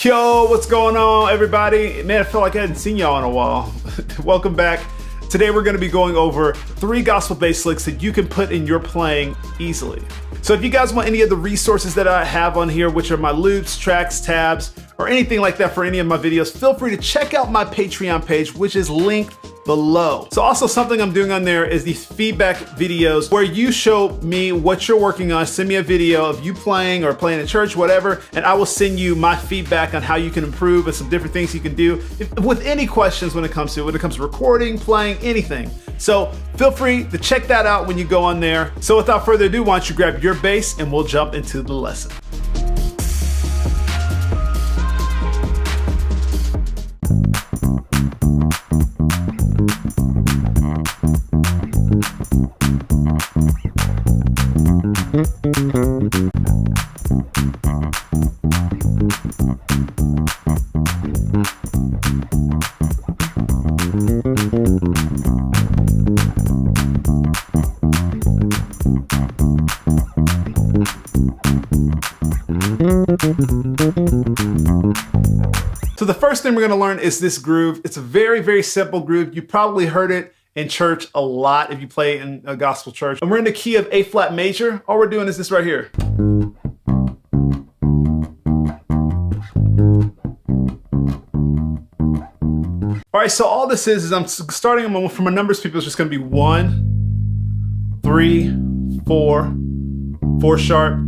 Yo, what's going on, everybody? Man, I feel like I hadn't seen y'all in a while. Welcome back. Today we're going to be going over 3 gospel-based licks that you can put in your playing easily. So if you guys want any of the resources that I have on here, which are my loops, tracks, tabs, or anything like that for any of my videos, feel free to check out my Patreon page, which is linked below. So also something I'm doing on there is these feedback videos where you show me what you're working on, send me a video of you playing or playing in church, whatever, and I will send you my feedback on how you can improve and some different things you can do with any questions when it comes to recording, playing, anything. So feel free to check that out when you go on there. So without further ado, why don't you grab your bass and we'll jump into the lesson. So the first thing we're going to learn is this groove. It's a very, very simple groove. You probably heard it in church a lot if you play in a gospel church. And we're in the key of A flat major. All we're doing is this right here. All right, so all this is I'm starting from a numbers people. It's just going to be 1, 3, 4, 4 sharp,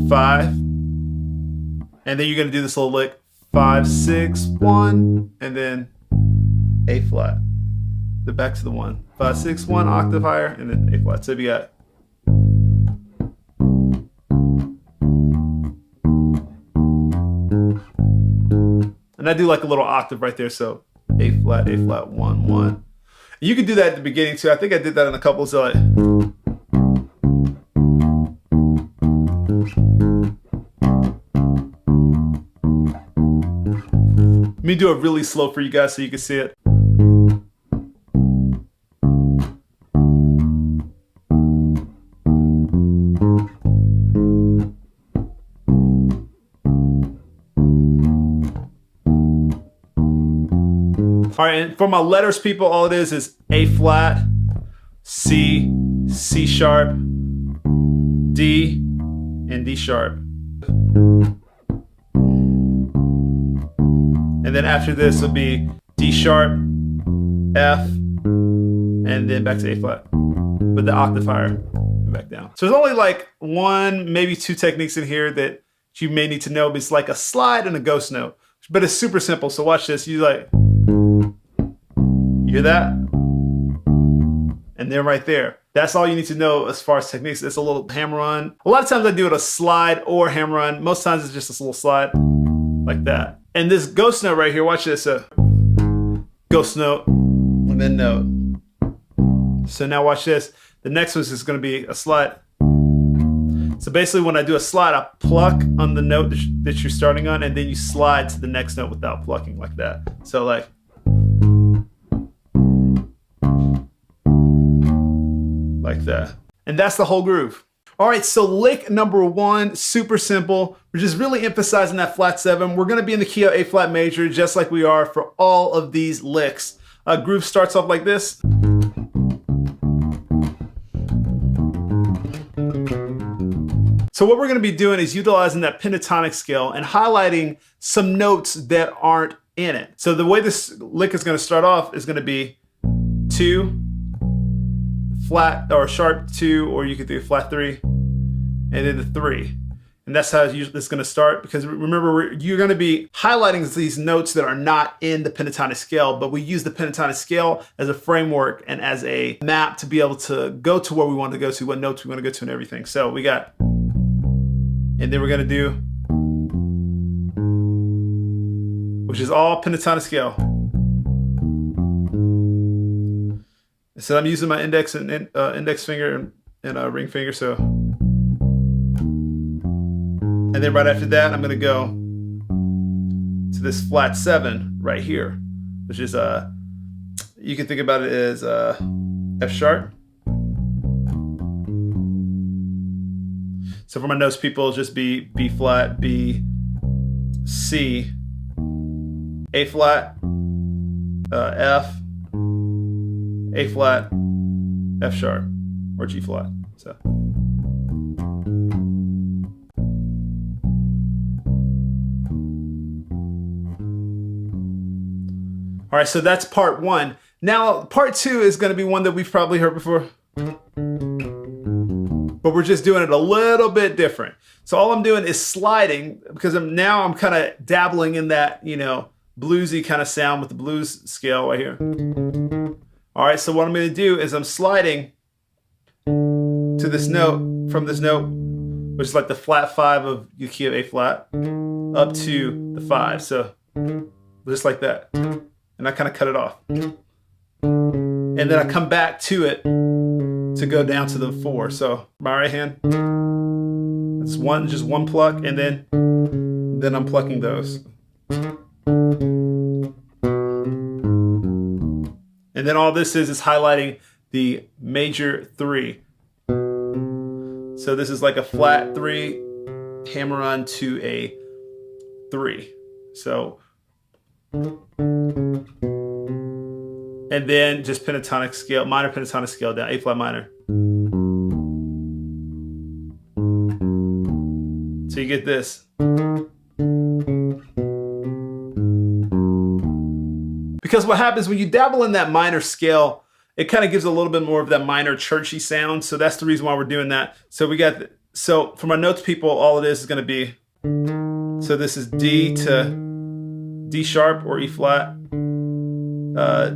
5, and then you're going to do this little lick. 5, 6, 1, and then A flat. The back to the 1. 5, 6, 1, octave higher, and then A flat. So you got. And I do like a little octave right there, so A flat, 1, 1. You can do that at the beginning too. I think I did that in a couple, so like. Let me do it really slow for you guys so you can see it. All right, and for my letters people, all it is A flat, C, C sharp, D, and D sharp. And then after this will be D sharp, F, and then back to A flat with the octave higher and back down. So there's only like 1, maybe 2 techniques in here that you may need to know, but it's like a slide and a ghost note. But it's super simple. So watch this. You like, you hear that? And then right there. That's all you need to know as far as techniques. It's a little hammer on. A lot of times I do it a slide or hammer on. Most times it's just this little slide like that. And this ghost note right here, watch this. Ghost note, and then note. So now watch this. The next one is going to be a slide. So basically when I do a slide, I pluck on the note that you're starting on, and then you slide to the next note without plucking like that. So like. Like that. And that's the whole groove. All right, so lick number 1, super simple. We're just really emphasizing that flat 7. We're gonna be in the key of A flat major, just like we are for all of these licks. Groove starts off like this. So what we're gonna be doing is utilizing that pentatonic scale and highlighting some notes that aren't in it. So the way this lick is gonna start off is gonna be 2, flat or sharp 2, or you could do flat 3, and then the 3. And that's how it's going to start, because remember, you're going to be highlighting these notes that are not in the pentatonic scale, but we use the pentatonic scale as a framework and as a map to be able to go to where we want to go to, what notes we want to go to and everything. So we got, and then we're going to do, which is all pentatonic scale. So I'm using my index and index finger and ring finger. So, and then right after that, I'm gonna go to this flat 7 right here, which is you can think about it as F sharp. So for my notes people, just B flat, B, C, A flat, F, A flat, F sharp, or G flat. So. All right, so that's part one. Now, part two is going to be one that we've probably heard before, but we're just doing it a little bit different. So all I'm doing is sliding, because now I'm kind of dabbling in that, you know, bluesy kind of sound with the blues scale right here. All right, so what I'm going to do is I'm sliding to this note, from this note, which is like the flat 5 of the key of A flat, up to the 5. So just like that. And I kind of cut it off. And then I come back to it to go down to the 4. So my right hand, it's just one pluck, and then I'm plucking those. And then all this is highlighting the major 3. So this is like a flat 3, hammer on to a 3. So, and then just pentatonic scale, minor pentatonic scale down, A flat minor. So you get this. Because what happens when you dabble in that minor scale, it kind of gives a little bit more of that minor churchy sound. So that's the reason why we're doing that. So we got, so for my notes people, all it is going to be, so this is D to D sharp or E flat,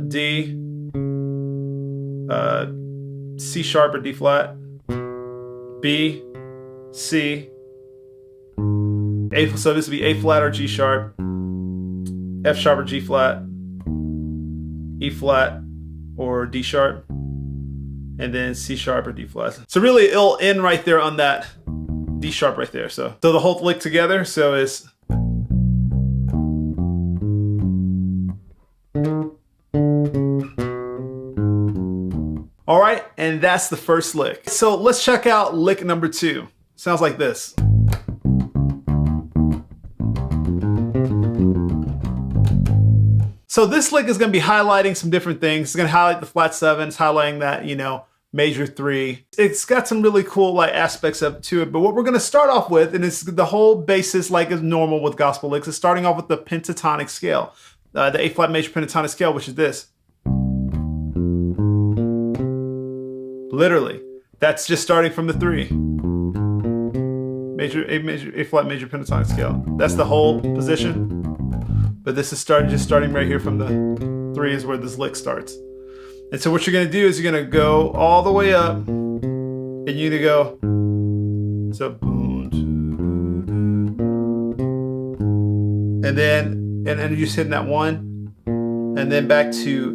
D, C sharp or D flat, B, C, A, so this would be A flat or G sharp, F sharp or G flat, E flat or D sharp, and then C sharp or D flat. So really it'll end right there on that D sharp right there. So the whole lick together, so it's all right, and that's the first lick. So let's check out lick number 2. Sounds like this. So this lick is going to be highlighting some different things. It's going to highlight the flat 7s, highlighting that, you know, major 3. It's got some really cool like aspects to it. But what we're going to start off with, and it's the whole basis like is normal with gospel licks, is starting off with the pentatonic scale, the A flat major pentatonic scale, which is this. Literally, that's just starting from the 3. A flat major pentatonic scale. That's the whole position. But this is just starting right here from the 3 is where this lick starts. And so what you're gonna do is you're gonna go all the way up, and you're gonna go, so boom, and then, and you're just hitting that 1, and then back to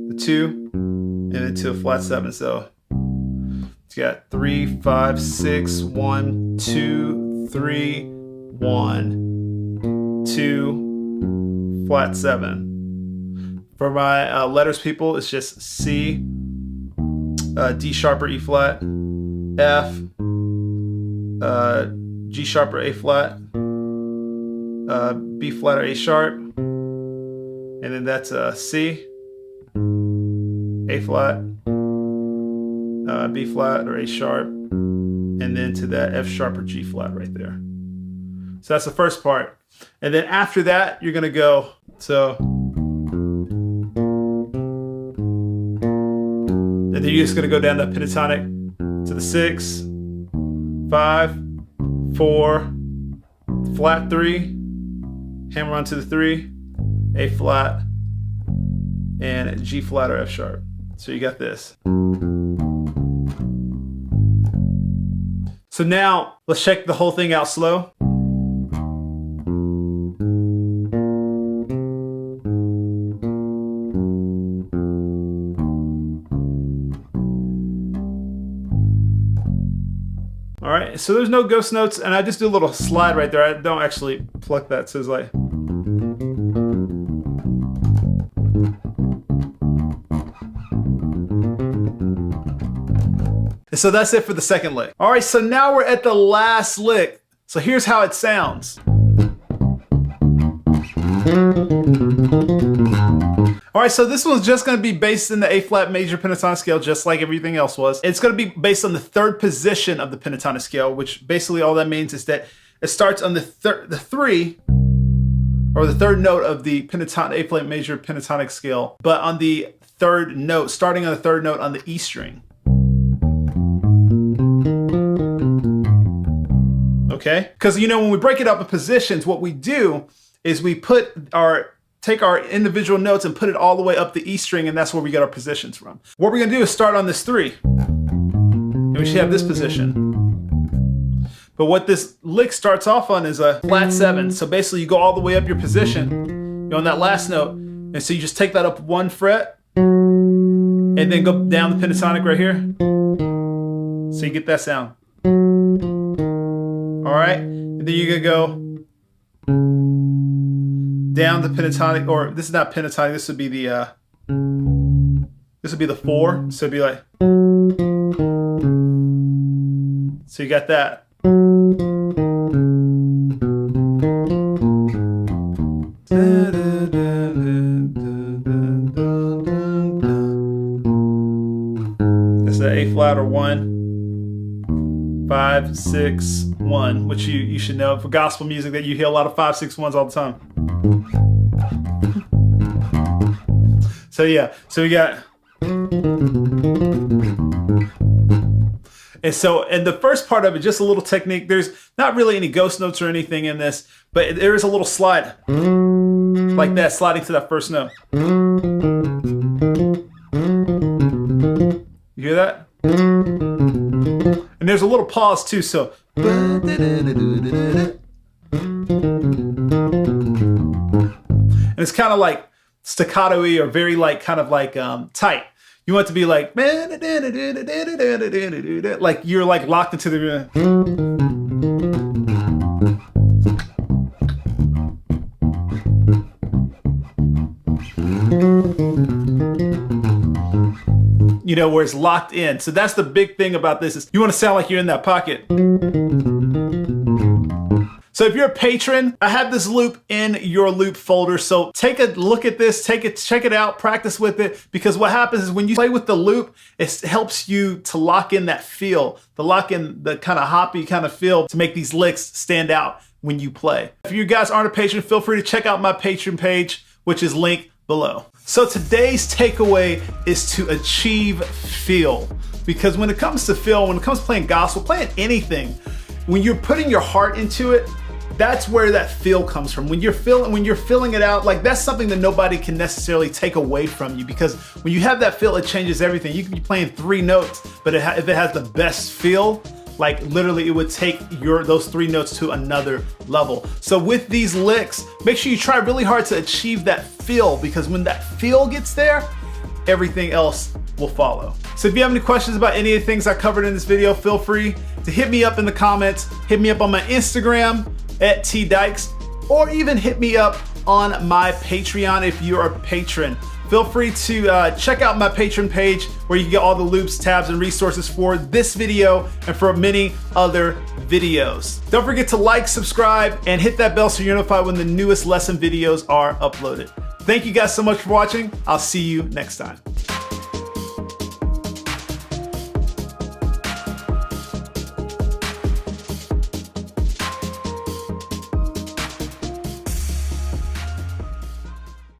the 2, and then to a flat 7. So it's got 3, 5, 6, 1, 2, 3, 1, 2, flat 7. For my letters people, it's just C, D sharp or E flat, F, G sharp or A flat, B flat or A sharp, and then that's C, A flat, B flat or A sharp, and then to that F sharp or G flat right there. So that's the first part. And then after that, you're gonna go, so, and then you're just gonna go down that pentatonic to the 6, 5, 4, flat 3, hammer on to the 3, A flat, and G flat or F sharp. So you got this. So now let's check the whole thing out slow. All right, so there's no ghost notes, and I just do a little slide right there. I don't actually pluck that, so it's like. And so that's it for the second lick. All right, so now we're at the last lick. So here's how it sounds. All right, so this one's just gonna be based in the A flat major pentatonic scale, just like everything else was. It's gonna be based on the third position of the pentatonic scale, which basically all that means is that it starts on the three, or the third note of the A flat major pentatonic scale, but on the third note, starting on the third note on the E string. Okay? Because you know, when we break it up in positions, what we do is we take our individual notes and put it all the way up the E string, and that's where we get our positions from. What we're gonna do is start on this 3, and we should have this position. But what this lick starts off on is a flat 7. So basically you go all the way up your position, you're on that last note, and so you just take that up 1 fret, and then go down the pentatonic right here. So you get that sound. All right, and then you're gonna go down the pentatonic, or this is not pentatonic, this would be the 4, so it'd be like, so you got that. That's the A flat or 1, 5, 6, 1, which you should know for gospel music that you hear a lot of 5, 6, 1s all the time. So yeah, so we got, and the first part of it, just a little technique. There's not really any ghost notes or anything in this, but there is a little slide, like that, sliding to that first note. You hear that? And there's a little pause too, so. And it's kind of like staccato-y, or very like, kind of like tight. You want it to be like, like you're like locked into the. You know, where it's locked in. So that's the big thing about this, is you want to sound like you're in that pocket. So if you're a patron, I have this loop in your loop folder. So take a look at this, check it out, practice with it, because what happens is when you play with the loop, it helps you to lock in that feel, to lock in the kind of hoppy kind of feel to make these licks stand out when you play. If you guys aren't a patron, feel free to check out my Patreon page, which is linked below. So today's takeaway is to achieve feel, because when it comes to feel, when it comes to playing gospel, playing anything, when you're putting your heart into it, that's where that feel comes from. When you're feeling it out, like that's something that nobody can necessarily take away from you, because when you have that feel, it changes everything. You can be playing 3 notes, but if it has the best feel, like literally it would take those 3 notes to another level. So with these licks, make sure you try really hard to achieve that feel, because when that feel gets there, everything else will follow. So if you have any questions about any of the things I covered in this video, feel free to hit me up in the comments, hit me up on my Instagram at @Dykes, or even hit me up on my Patreon if you're a patron. Feel free to check out my Patreon page, where you can get all the loops, tabs, and resources for this video and for many other videos. Don't forget to like, subscribe, and hit that bell so you're notified when the newest lesson videos are uploaded. Thank you guys so much for watching. I'll see you next time.